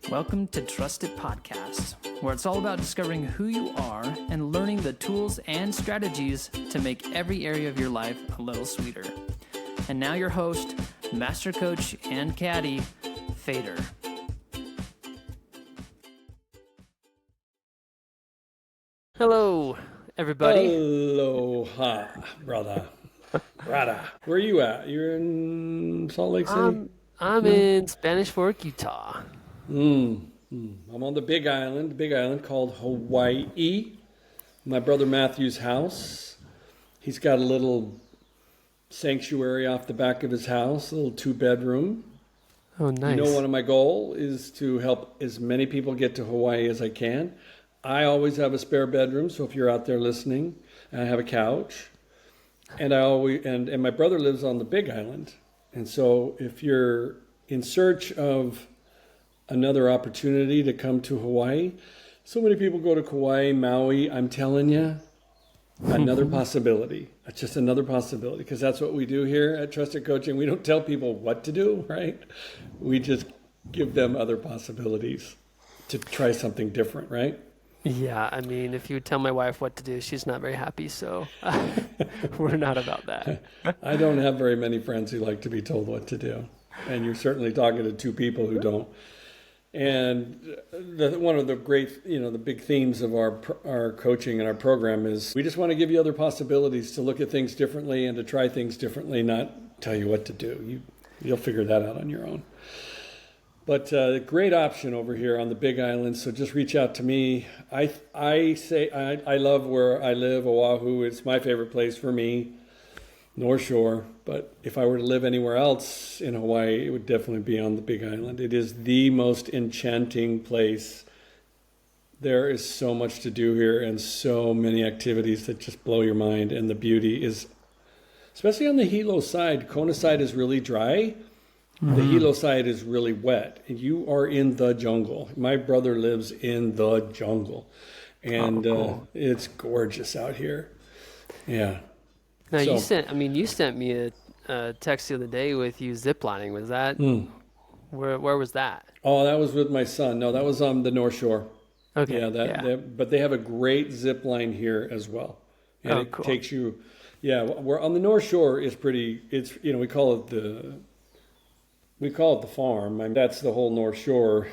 Welcome to Trusted Podcast, where it's all about discovering who you are and learning the tools and strategies to make every area of your life a little sweeter. And now your host, Master Coach and Caddy, Fader. Hello, everybody. Aloha, brother. Where are you at? You're in Salt Lake City? I'm in Spanish Fork, Utah. I'm on the big island called Hawaii. My brother Matthew's house. He's got a little sanctuary off the back of his house, a little 2-bedroom. Oh, nice. You know, one of my goals is to help as many people get to Hawaii as I can. I always have a spare bedroom, so if you're out there listening, and I have a couch. And and my brother lives on the big island. And so if you're in search of another opportunity to come to Hawaii, so many people go to Kauai, Maui, I'm telling you, another possibility. It's just another possibility, because that's what we do here at Trusted Coaching. We don't tell people what to do, right? We just give them other possibilities to try something different, right? Yeah, I mean, if you tell my wife what to do, she's not very happy, so we're not about that. I don't have very many friends who like to be told what to do, and you're certainly talking to two people who don't. And one of the great, the big themes of our coaching and our program is we just want to give you other possibilities to look at things differently and to try things differently, not tell you what to do. You'll figure that out on your own. But great option over here on the Big Island. So just reach out to me. I love where I live, Oahu. It's my favorite place for me, North Shore. But if I were to live anywhere else in Hawaii, it would definitely be on the Big Island. It is the most enchanting place. There is so much to do here and so many activities that just blow your mind. And the beauty is, especially on the Hilo side, Kona side is really dry. The Hilo side is really wet. You are in the jungle. My brother lives in the jungle, and cool. It's gorgeous out here. Yeah. Now you sent me a text the other day with you ziplining. Was that where was that? Oh, that was with my son. No, that was on the North Shore. Okay. Yeah. But they have a great zip line here as well, and it cool. takes you. Yeah, we're on the North Shore is pretty. It's we call it the farm. I mean, that's the whole North Shore.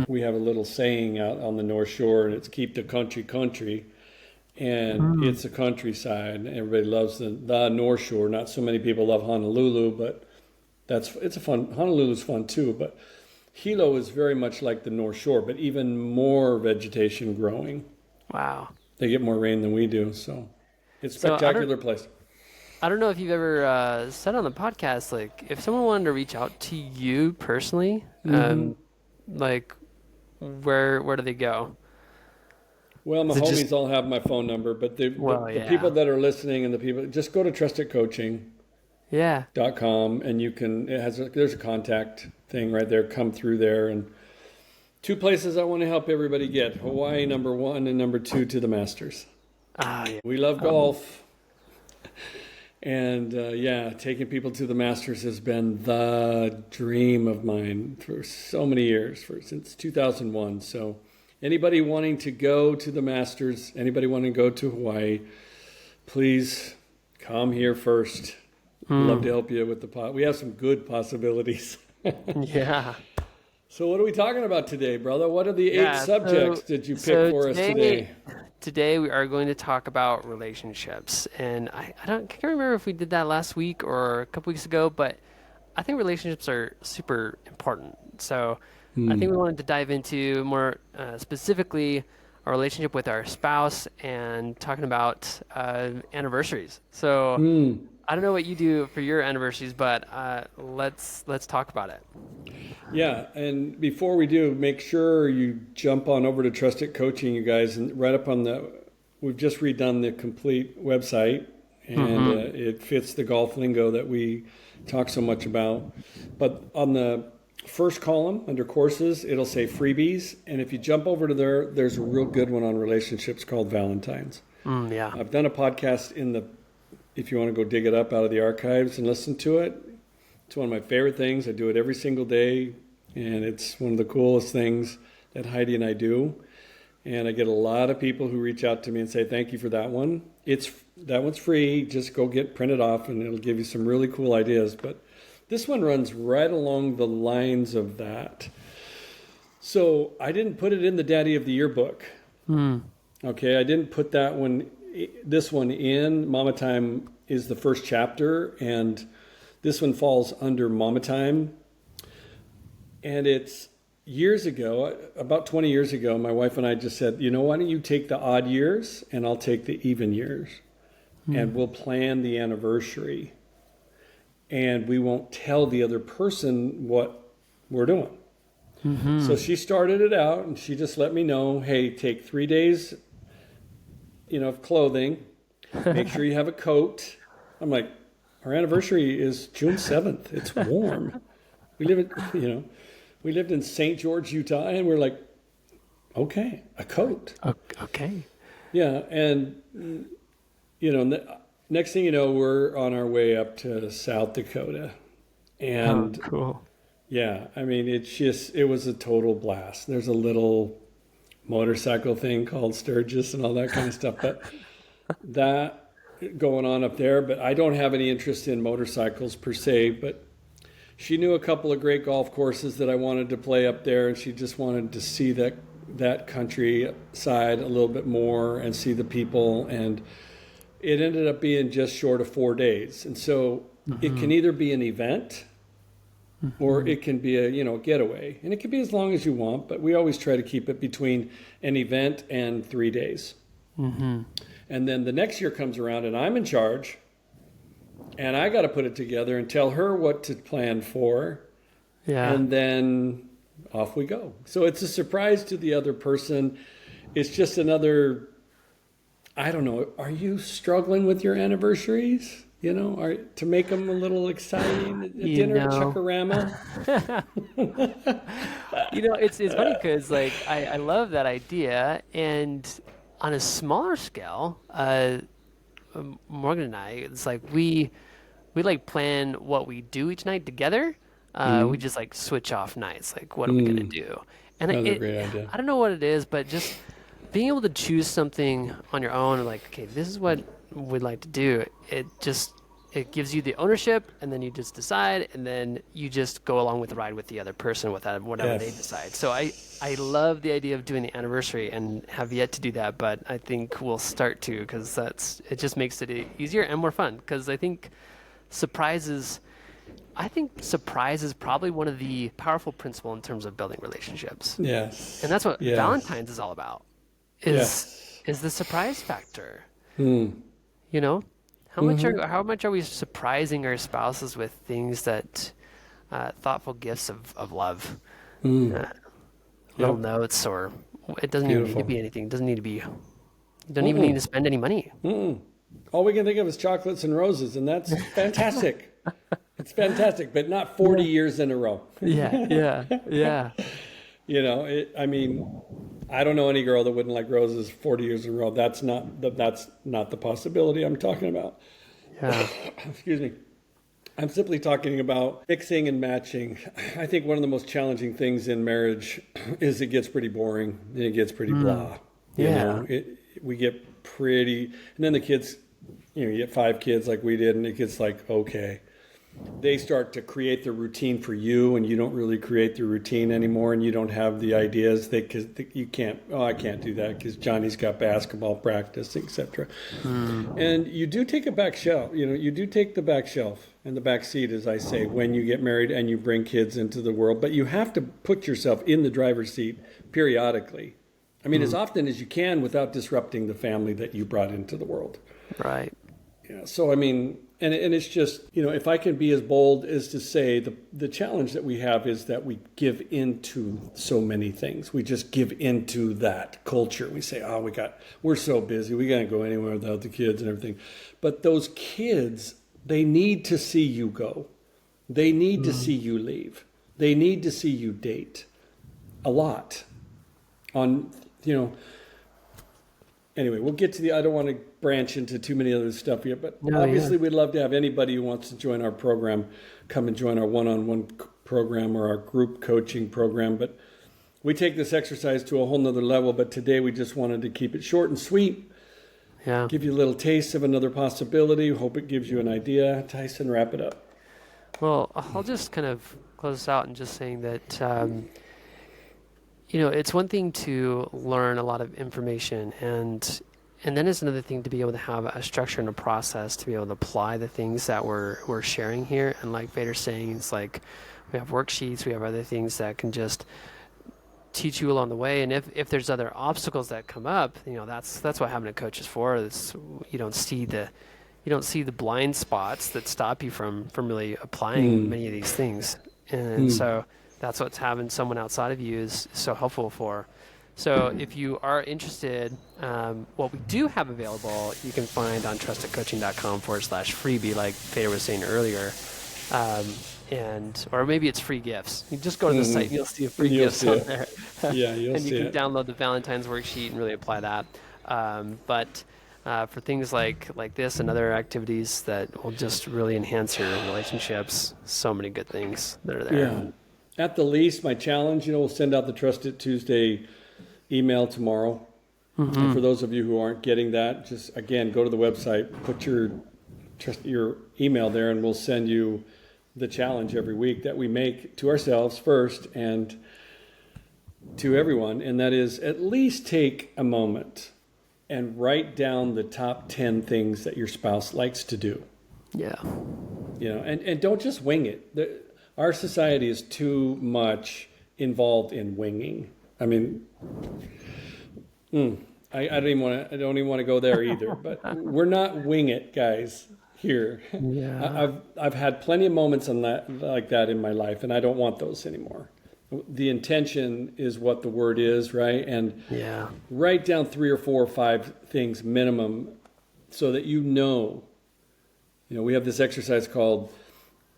We have a little saying out on the North Shore, and it's keep the country. And it's a countryside. Everybody loves the North Shore. Not so many people love Honolulu, but Honolulu's fun too. But Hilo is very much like the North Shore, but even more vegetation growing. Wow. They get more rain than we do, so it's a spectacular place. I don't know if you've ever said on the podcast, like, if someone wanted to reach out to you personally, like, where do they go? Well, my homies all have my phone number, but the people that are listening and the people, just go to trustedcoaching.com and you can, there's a contact thing right there, come through there. And 2 places I want to help everybody get: Hawaii, number 1, and number 2 to the Masters. Yeah. We love golf. And taking people to the Masters has been the dream of mine for so many years, since 2001. So anybody wanting to go to the Masters, anybody wanting to go to Hawaii, please come here first. Love to help you with we have some good possibilities. Yeah. So what are we talking about today, brother? What are the 8 subjects that you picked for us today? Today we are going to talk about relationships, and I can't remember if we did that last week or a couple weeks ago, but I think relationships are super important. So I think we wanted to dive into more specifically our relationship with our spouse and talking about anniversaries. So I don't know what you do for your anniversaries, but let's talk about it. Yeah, and before we do, make sure you jump on over to Trusted Coaching, you guys, and right up on we've just redone the complete website, and it fits the golf lingo that we talk so much about. But on the first column under courses, it'll say freebies, and if you jump over to there's a real good one on relationships called Valentine's. Yeah. I've done a podcast if you want to go dig it up out of the archives and listen to it. It's one of my favorite things. I do it every single day. and it's one of the coolest things that Heidi and I do. And I get a lot of people who reach out to me and say, "Thank you for that one. That one's free. Just go get printed off, and it'll give you some really cool ideas." But this one runs right along the lines of that. So I didn't put it in the Daddy of the Year book. Okay, I didn't put this one in. Mama Time is the first chapter, and this one falls under Mama Time. And it's years ago, about 20 years ago, my wife and I just said, why don't you take the odd years and I'll take the even years, and we'll plan the anniversary, and we won't tell the other person what we're doing. So she started it out, and she just let me know, hey, take 3 days, of clothing. Make sure you have a coat. I'm like, our anniversary is June 7th. It's warm. We lived in St. George, Utah, and we're like, okay, a coat. Okay. Yeah, and next thing you know, we're on our way up to South Dakota, and cool. Yeah, I mean, it was a total blast. There's a little motorcycle thing called Sturgis and all that kind of stuff, but that going on up there. But I don't have any interest in motorcycles per se, but she knew a couple of great golf courses that I wanted to play up there, and she just wanted to see that countryside a little bit more and see the people, and it ended up being just short of 4 days. And so it can either be an event, or it can be a getaway, and it can be as long as you want, but we always try to keep it between an event and 3 days. And then the next year comes around, and I'm in charge, and I got to put it together and tell her what to plan for, and then off we go. So it's a surprise to the other person. It's just another, I don't know, are you struggling with your anniversaries? To make them a little exciting at dinner at Chuckarama. It's funny because I love that idea, and on a smaller scale, Morgan and I, it's like we plan what we do each night together. We just switch off nights. Like, what are we gonna do? And That's a great idea. I don't know what it is, but just being able to choose something on your own, like, okay, this is what we'd like to do. It gives you the ownership, and then you just decide, and then you just go along with the ride with the other person with whatever they decide. So I love the idea of doing the anniversary, and have yet to do that, but I think we'll start to, because it just makes it easier and more fun. Because I think surprise is probably one of the powerful principles in terms of building relationships. Yes. And that's what Valentine's is all about. Is the surprise factor. How much are we surprising our spouses with things that thoughtful gifts of love, little notes, or it doesn't even need to be anything. It doesn't need to be. You don't even need to spend any money. All we can think of is chocolates and roses, and that's fantastic. It's fantastic, but not 40 years in a row. Yeah. I don't know any girl that wouldn't like roses 40 years in a row. That's not the possibility I'm talking about. Yeah. Excuse me. I'm simply talking about mixing and matching. I think one of the most challenging things in marriage is it gets pretty boring and it gets pretty blah. We get pretty, and then the kids, you get 5 kids like we did, and it gets like, okay. They start to create the routine for you, and you don't really create the routine anymore, and you don't have the ideas because you can't. Oh, I can't do that because Johnny's got basketball practice, etc. And you do take a back shelf. You do take the back shelf and the back seat, as I say, when you get married and you bring kids into the world. But you have to put yourself in the driver's seat periodically. As often as you can without disrupting the family that you brought into the world. Right. Yeah. So And it's just, if I can be as bold as to say the challenge that we have is that we give into so many things. We just give into that culture. We say, we're so busy. We can't go anywhere without the kids and everything. But those kids, they need to see you go. They need to see you leave. They need to see you date a lot Anyway, we'll get to I don't want to branch into too many other stuff yet, but obviously we'd love to have anybody who wants to join our program come and join our one-on-one program or our group coaching program, but we take this exercise to a whole nother level. But today we just wanted to keep it short and sweet, Yeah. give you a little taste of another possibility. Hope it gives you an idea. Tyson, wrap it up. Well, I'll just kind of close this out and just saying that, it's one thing to learn a lot of information, and then it's another thing to be able to have a structure and a process to be able to apply the things that we're sharing here. And like Vader's saying, it's like we have worksheets, we have other things that can just teach you along the way. And if there's other obstacles that come up, that's what having a coach is for. It's, you don't see the blind spots that stop you from really applying many of these things. And so that's what having someone outside of you is so helpful for. So if you are interested, what we do have available, you can find on trustedcoaching.com/freebie, like Vader was saying earlier. Or maybe it's free gifts. You just go to the site and you'll see free gifts on there. Yeah, you'll and see you can it. download the Valentine's worksheet and really apply that. But for things like this and other activities that will just really enhance your relationships, so many good things that are there. Yeah. At the least, my challenge, we'll send out the Trusted Tuesday email tomorrow. And for those of you who aren't getting that, just again, go to the website, put your email there, and we'll send you the challenge every week that we make to ourselves first and to everyone. And that is, at least take a moment and write down the top 10 things that your spouse likes to do. Yeah. And don't just wing it. Our society is too much involved in winging. I mean, I don't even want to go there either. But we're not wing it guys here. Yeah. I've had plenty of moments like that in my life, and I don't want those anymore. The intention is what the word is, right? And write down 3 or 4 or 5 things minimum, so that we have this exercise called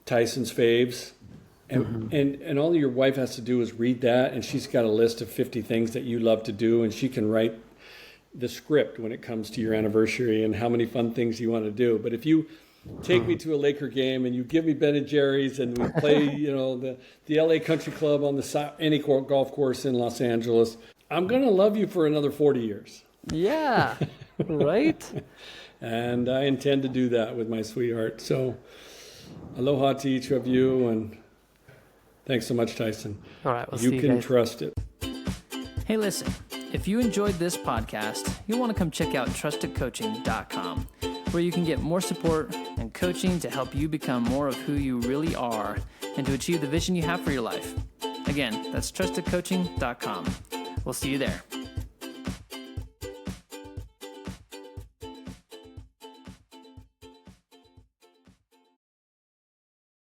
Tyson's Faves. And all your wife has to do is read that, and she's got a list of 50 things that you love to do, and she can write the script when it comes to your anniversary and how many fun things you want to do. But if you take me to a Laker game and you give me Ben and Jerry's and we play, the LA Country Club on any golf course in Los Angeles, I'm going to love you for another 40 years. Yeah. Right? And I intend to do that with my sweetheart. So aloha to each of you, and thanks so much, Tyson. All right. We'll You see you can guys. trust it. Hey, listen, if you enjoyed this podcast, you'll want to come check out trustedcoaching.com, where you can get more support and coaching to help you become more of who you really are and to achieve the vision you have for your life. Again, that's trustedcoaching.com. We'll see you there.